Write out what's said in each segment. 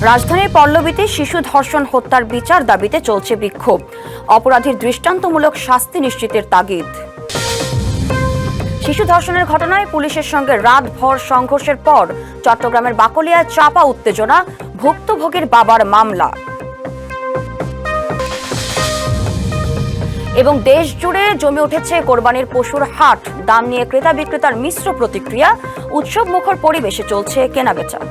রাজধানীর পল্লবীতে শিশু ধর্ষণ হত্যার বিচার দাবিতে চলছে বিক্ষোভ। অপরাধীর দৃষ্টান্তমূলক শাস্তি নিশ্চিতের তাগিদ। শিশু ধর্ষণের ঘটনায় পুলিশের সঙ্গে রাতভর সংঘর্ষের পর চট্টগ্রামের বাকলিয়ায় চাপা উত্তেজনা, ভুক্তভোগীর বাবার মামলা। এবং দেশ জুড়ে জমে উঠেছে কোরবানির পশুর হাট। দাম নিয়ে ক্রেতা বিক্রেতার মিশ্র প্রতিক্রিয়া, উৎসব মুখর পরিবেশে চলছে কেনাবেচা।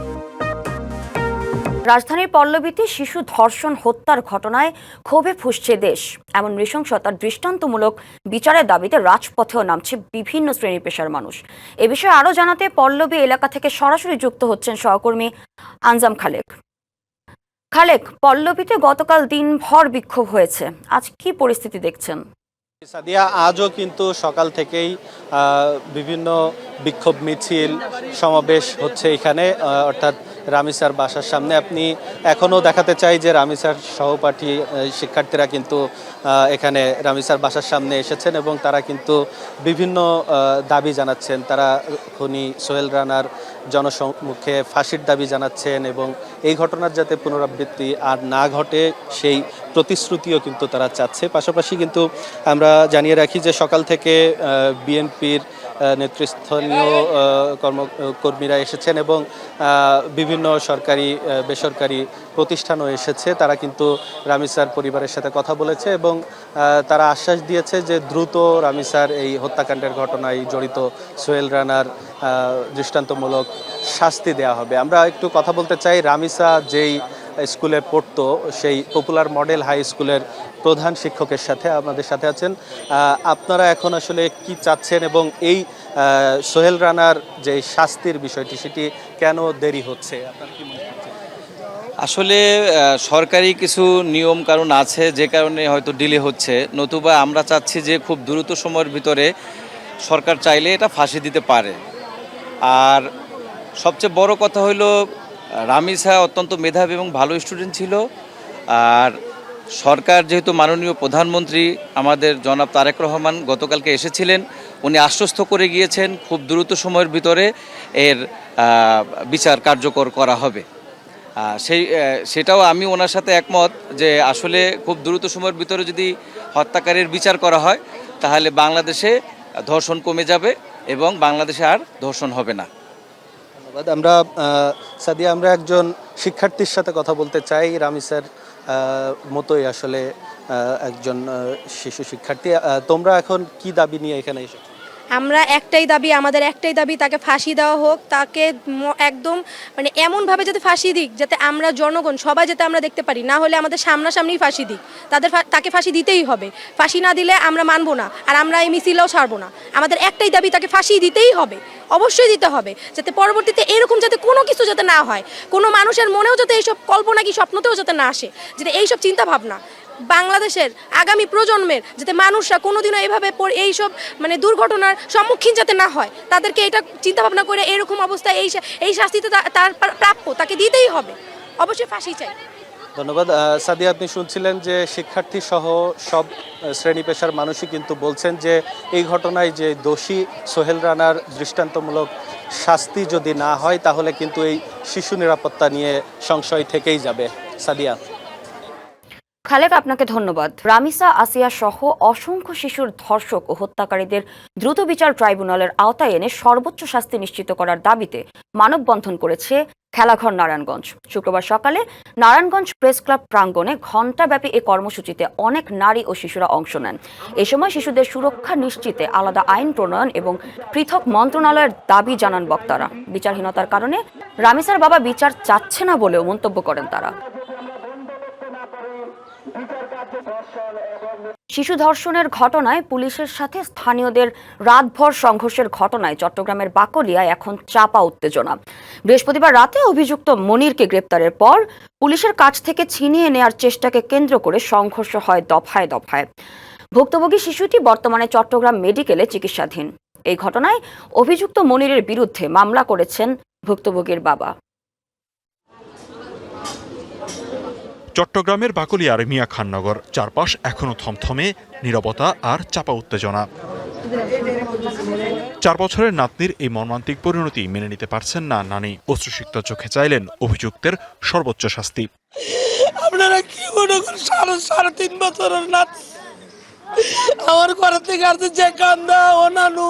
রাজধানীর পল্লবীতে শিশু ধর্ষণ হত্যার ঘটনায় ক্ষোভে ফুঁসছে দেশ। এমন নৃশংসতার দৃষ্টান্তমূলক বিচারের দাবিতে রাজপথেও নামছে বিভিন্ন শ্রেণী পেশার মানুষ। এ বিষয়ে আরও জানাতে পল্লবী এলাকা থেকে সরাসরি যুক্ত হচ্ছেন সহকর্মী আনজাম খালেক। পল্লবীতে গতকাল দিনভর বিক্ষোভ হয়েছে, আজ কি পরিস্থিতি দেখছেন? সাদিয়া, আজও কিন্তু সকাল থেকেই বিভিন্ন বিক্ষোভ মিছিল সমাবেশ হচ্ছে এখানে, অর্থাৎ রামিসার বাসার সামনে। আপনি এখনও দেখাতে চাই যে রামিসার সহপাঠী শিক্ষার্থীরা কিন্তু এখানে রামিসার বাসার সামনে এসেছেন এবং তারা কিন্তু বিভিন্ন দাবি জানাচ্ছেন। তারা খুনি সোহেল রানার জনসম্মুখে ফাঁসির দাবি জানাচ্ছেন এবং এই ঘটনার যাতে পুনরাবৃত্তি আর না ঘটে সেই প্রতিশ্রুতিও কিন্তু তারা চাচ্ছে। পাশাপাশি কিন্তু আমরা জানিয়ে রাখি যে সকাল থেকে বিএনপির নেতৃস্থানীয় কর্মীরা এসেছেন এবং বিভিন্ন সরকারি বেসরকারি প্রতিষ্ঠানও এসেছে। তারা কিন্তু রামিসার পরিবারের সাথে কথা বলেছে এবং তারা আশ্বাস দিয়েছে যে দ্রুত রামিসার এই হত্যাকাণ্ডের ঘটনায় জড়িত সোহেল রানার দৃষ্টান্তমূলক শাস্তি দেওয়া হবে। আমরা একটু কথা বলতে চাই রামিসা যেই স্কুলে পড়তো সেই পপুলার মডেল হাই স্কুলের প্রধান শিক্ষকের সাথে। আমাদের সাথে আছেন। আপনারা এখন আসলে কি চাচ্ছেন এবং এই সোহেল রানার যে শাস্তির বিষয়টি সেটি কেন দেরি হচ্ছে, আপনার কি মনে হচ্ছে? আসলে সরকারি কিছু নিয়ম কারণ আছে যে কারণে হয়তো ডিলে হচ্ছে, নতুবা আমরা চাচ্ছি যে খুব দ্রুত সময়ের ভিতরে সরকার চাইলে এটা ফাঁসি দিতে পারে। আর সবচেয়ে বড় কথা হলো রামিসা অত্যন্ত মেধাবী এবং ভালো স্টুডেন্ট ছিল। আর সরকার যেহেতু মাননীয় প্রধানমন্ত্রী আমাদের জনাব তারেক রহমান গতকালকে এসেছিলেন, উনি আশ্বস্ত করে গিয়েছেন খুব দ্রুত সময়ের ভিতরে এর বিচার কার্যকর করা হবে। সেটাও আমি ওনার সাথে একমত যে আসলে খুব দ্রুত সময়ের ভিতরে যদি হত্যাকারীর বিচার করা হয় তাহলে বাংলাদেশে ধর্ষণ কমে যাবে এবং বাংলাদেশে আর ধর্ষণ হবে না। ধন্যবাদ। সাদিয়া, আমরা একজন শিক্ষার্থীর সাথে কথা বলতে চাই। রামিসার মতোই আসলে একজন শিশু শিক্ষার্থী। তোমরা এখন কি দাবি নিয়ে এখানে এসেছো? আমরা আমাদের একটাই দাবি, তাকে ফাঁসি দেওয়া হোক। তাকে একদম এমনভাবে যাতে ফাঁসি দিক যাতে আমরা জনগণ সবাই যাতে আমরা দেখতে পারি, না হলে আমাদের সামনাসামনি ফাঁসি দিক। তাকে ফাঁসি দিতেই হবে, ফাঁসি না দিলে আমরা মানবো না, আর আমরা এই মিছিলও ছাড়বো না। আমাদের একটাই দাবি, তাকে ফাঁসি দিতেই হবে, অবশ্যই দিতে হবে, যাতে পরবর্তীতে এরকম যাতে কোনো কিছু যাতে না হয়, কোনো মানুষের মনেও যাতে এইসব কল্পনা কি স্বপ্নতেও যাতে না আসে, যাতে এইসব চিন্তা ভাবনা বাংলাদেশের আগামী প্রজন্মের যাতে মানুষরা কোনোদিনও এইভাবে এইসব দুর্ঘটনার সম্মুখীন যাতে না হয়, তাদেরকে এটা চিন্তা ভাবনা করে এরকম অবস্থায় এই শাস্তিতে তার প্রাপ্য, তাকে দিতেই হবে, অবশ্যই ফাঁসি চাই। ধন্যবাদ। সাদিয়া, আপনি শুনছিলেন যে শিক্ষার্থী সহ সব শ্রেণী পেশার মানুষই কিন্তু বলছেন যে এই ঘটনায় যে দোষী সোহেল রানার দৃষ্টান্তমূলক শাস্তি যদি না হয় তাহলে কিন্তু এই শিশু নিরাপত্তা নিয়ে সংশয় থেকেই যাবে। সাদিয়া। খালেক, আপনাকে ধন্যবাদ। রামিসা, আসিয়া সহ অসংখ্য শিশুর ধর্ষক ও হত্যাকারীদের দ্রুত বিচার ট্রাইব্যুনালের আওতায় এনে সর্বোচ্চ শাস্তি নিশ্চিত করার দাবিতে মানববন্ধন করেছে খেলাঘর নারায়ণগঞ্জ। শুক্রবার সকালে নারায়ণগঞ্জ প্রেস ক্লাব প্রাঙ্গণে ঘণ্টাব্যাপী এই কর্মসূচিতে অনেক নারী ও শিশুরা অংশ নেন। এ সময় শিশুদের সুরক্ষা নিশ্চিতে আলাদা আইন প্রণয়ন এবং পৃথক মন্ত্রণালয়ের দাবি জানান বক্তারা। বিচারহীনতার কারণে রামিসার বাবা বিচার চাচ্ছে না বলেও মন্তব্য করেন তারা। শিশু ধর্ষণের ঘটনায় পুলিশের সাথে স্থানীয়দের রাতভর সংঘর্ষের ঘটনায় চট্টগ্রামের বাকলিয়ায় এখন চাপা উত্তেজনা। বৃহস্পতিবার রাতে অভিযুক্ত মনিরকে গ্রেপ্তারের পর পুলিশের কাছ থেকে ছিনিয়ে নেয়ার চেষ্টাকে কেন্দ্র করে সংঘর্ষ হয় দফায় দফায়। ভুক্তভোগী শিশুটি বর্তমানে চট্টগ্রাম মেডিকেলে চিকিৎসাধীন। এই ঘটনায় অভিযুক্ত মনিরের বিরুদ্ধে মামলা করেছেন ভুক্তভোগীর বাবা। চট্টগ্রামের বাকলিয়ার মিয়া খাননগর, চারপাশ এখনো থমথমে নীরবতা আর চাপা উত্তেজনা। 4 বছরের নাতনির এই মর্মান্তিক পরিণতি মেনে নিতে পারছেন না নানি। অশ্রুসিক্ত চোখে চাইলেন অভিযুক্তের সর্বোচ্চ শাস্তি। আপনারা কি মনে করেন, 3.5 বছরের নাতি আমার ঘর থেকে আসছে যে কান্দা, ও নানু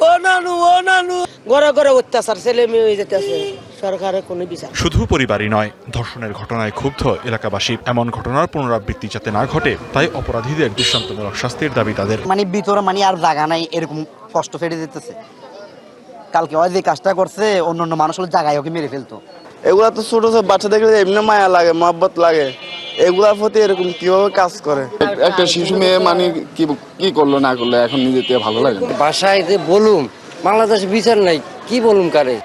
ও নানু ও নানু, ঘরে ঘরে অত্যাচার, ছেলে মেয়ে হয়ে যেতেছে, সরকারের কোনো বিচার। শুধু পরিবারই নয়, ধর্ষণের ঘটনায় ক্ষুব্ধ এলাকাবাসী। এমন ঘটনার পুনরাবৃত্তি যাতে না ঘটে, তাই অপরাধীদের দৃষ্টান্তমূলক শাস্তির দাবি তাদের। ভিতরে আর জায়গা নাই, এরকম কষ্ট ফেটে যেতেছে। কালকে হয় যে কাজটা করছে, অন্য মানুষ হলে জায়গায় ওকে মেরে ফেলতো। এগুলা তো ছোট ছোট বাচ্চা দেখলে এমনি মায়া লাগে, মহব্বত লাগে। এগুলার প্রতি এরকম কিভাবে কাজ করে একটা শিশু মেয়ে, কি করলো না করলো এখন নিজেতে ভালো লাগে না। বাসায় যে বলুম বাংলাদেশ বিচার নাই, কি বলুম কারে।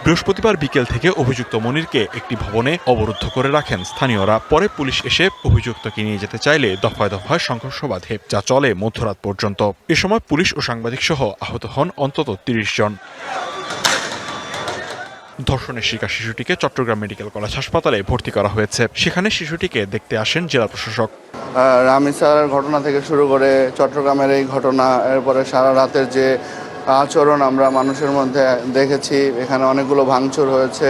বৃহস্পতিবার বিকেল থেকে অভিযুক্ত মনিরকে একটি ভবনে অবরুদ্ধ করে রাখেন স্থানীয়রা। পরে পুলিশ এসে অভিযুক্তকে নিয়ে যেতে চাইলে দফায় দফায় সংঘর্ষ বাধে, যা চলে মধ্যরাত পর্যন্ত। এ সময় পুলিশ ও সাংবাদিক সহ আহত হন অন্তত 30 জন। ধর্ষণের শিকার শিশুটিকে চট্টগ্রাম মেডিকেল কলেজ হাসপাতালে ভর্তি করা হয়েছে। সেখানে শিশুটিকে দেখতে আসেন জেলা প্রশাসক। রামিসার ঘটনা থেকে শুরু করে চট্টগ্রামের এই ঘটনা, এরপরে সারা রাতের যে আচরণ আমরা মানুষের মধ্যে দেখেছি, এখানে অনেকগুলো ভাঙচুর হয়েছে,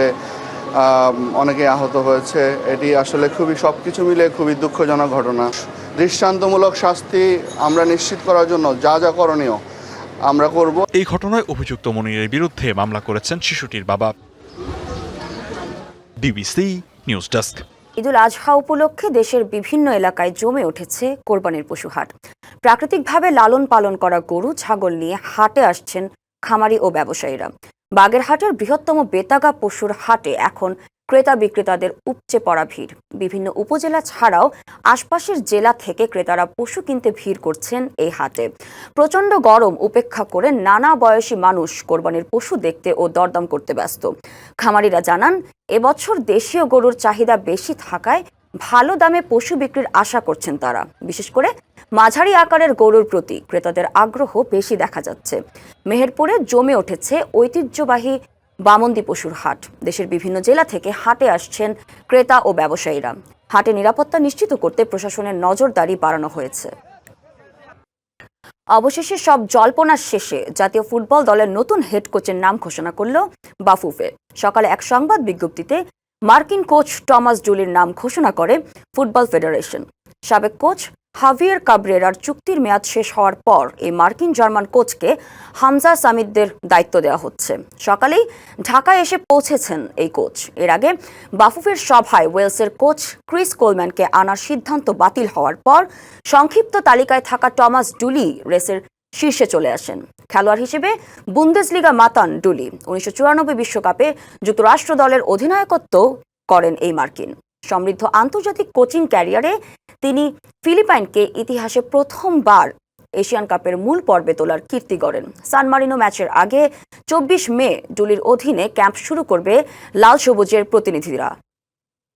অনেকে আহত হয়েছে। এটি আসলে সবকিছু মিলে খুবই দুঃখজনক ঘটনা। দৃষ্টান্তমূলক শাস্তি আমরা নিশ্চিত করার জন্য যা যা করণীয় আমরা করব। এই ঘটনায় অভিযুক্ত মনিরের বিরুদ্ধে মামলা করেছেন শিশুটির বাবা। BBC news desk. Eid ul Adha উপলক্ষে দেশের বিভিন্ন এলাকায় জমে উঠেছে কোরবানির পশু হাট। প্রাকৃতিকভাবে লালন পালন করা গরু ছাগল নিয়ে হাটে আসছেন খামারি ও ব্যবসায়ীরা। বাগেরহাটের বৃহত্তম বেতাগা পশুর হাটে এখন ক্রেতা বিক্রেতাদের উপচে পড়া ভিড়। বিভিন্ন উপজেলা ছাড়াও আশপাশের জেলা থেকে ক্রেতারা পশু কিনতে ভিড় করছেন এই হাটে। প্রচণ্ড গরম উপেক্ষা করে নানা বয়সী মানুষ কোরবানির পশু দেখতে ও দরদাম করতে ব্যস্ত। খামারিরা জানান, এবছর দেশীয় গরুর চাহিদা বেশি থাকায় ভালো দামে পশু বিক্রির আশা করছেন তারা। বিশেষ করে মাঝারি আকারের গরুর প্রতি ক্রেতাদের আগ্রহ বেশি দেখা যাচ্ছে। মেহেরপুরে জমে উঠেছে ঐতিহ্যবাহী বামন্দি পশুর হাট। দেশের বিভিন্ন জেলা থেকে হাটে আসছেন ক্রেতা ও ব্যবসায়ীরা। হাটে নিরাপত্তা নিশ্চিত করতে প্রশাসনের নজরদারি বাড়ানো হয়েছে। অবশেষে সব জল্পনার শেষে জাতীয় ফুটবল দলের নতুন হেড কোচের নাম ঘোষণা করল বাফুফে। সকালে এক সংবাদ বিজ্ঞপ্তিতে মার্কিন কোচ টমাস ডুলির নাম ঘোষণা করে ফুটবল ফেডারেশন। সাবেক কোচ হাভিয়ের কাবরেরার চুক্তির মেয়াদ শেষ হওয়ার পর এই মার্কিন জার্মান কোচকে হামজা সামিদদের দায়িত্ব দেওয়া হচ্ছে। সকালেই ঢাকায় এসে পৌঁছেছেন এই কোচ। এর আগে বাফুফের সভায় ওয়েলসের কোচ ক্রিস কোলম্যানকে আনার সিদ্ধান্ত বাতিল হওয়ার পর সংক্ষিপ্ত তালিকায় থাকা টমাস ডুলি রেসের শীর্ষে চলে আসেন। খেলোয়াড় হিসেবে বুন্দেসলিগা মাতান ডুলি 1994 বিশ্বকাপে যুক্তরাষ্ট্র দলের অধিনায়কত্ব করেন এই মার্কিন। সমৃদ্ধ আন্তর্জাতিক কোচিং ক্যারিয়ারে তিনি ফিলিপাইনকে ইতিহাসে প্রথমবার এশিয়ান কাপের মূল পর্বে তোলার কীর্তি গড়েন। সান মারিনো ম্যাচের আগে 24 মে ডুলির অধীনে ক্যাম্প শুরু করবে লাল সবুজের প্রতিনিধিরা।